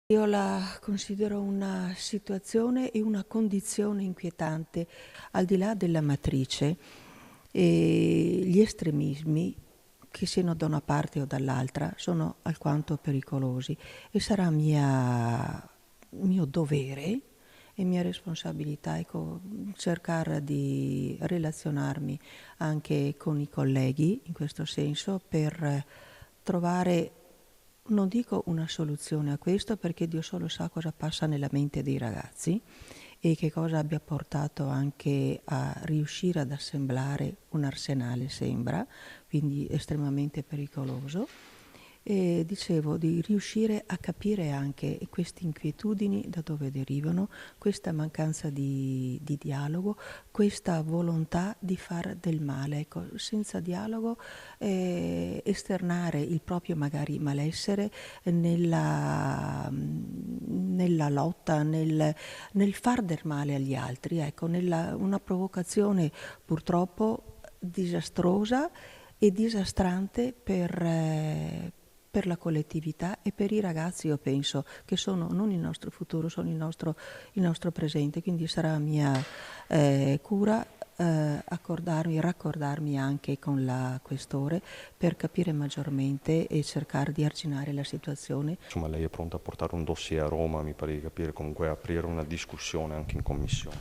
Io la considero una situazione e una condizione inquietante, al di là della matrice, e gli estremismi, che siano da una parte o dall'altra, sono alquanto pericolosi e sarà mio dovere e mia responsabilità, ecco, cercare di relazionarmi anche con i colleghi in questo senso per trovare, non dico una soluzione a questo perché Dio solo sa cosa passa nella mente dei ragazzi e che cosa abbia portato anche a riuscire ad assemblare un arsenale, sembra, quindi estremamente pericoloso. E dicevo di riuscire a capire anche queste inquietudini da dove derivano, questa mancanza di dialogo, questa volontà di far del male. Ecco, senza dialogo esternare il proprio magari malessere nella lotta, nel far del male agli altri, ecco, una provocazione purtroppo disastrosa e disastrante per la collettività e per i ragazzi, io penso, che sono non il nostro futuro, sono il nostro presente, quindi sarà mia cura raccordarmi anche con la questore per capire maggiormente e cercare di arginare la situazione. Insomma, lei è pronta a portare un dossier a Roma, mi pare di capire, comunque aprire una discussione anche in commissione.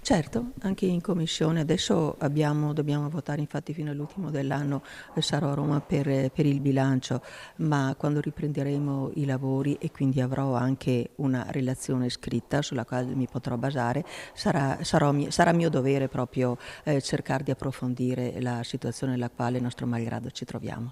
Certo, anche in commissione, adesso dobbiamo votare, infatti fino all'ultimo dell'anno sarò a Roma per il bilancio, ma quando riprenderemo i lavori e quindi avrò anche una relazione scritta sulla quale mi potrò basare, sarà mio dovere proprio cercare di approfondire la situazione nella quale, nostro malgrado, ci troviamo.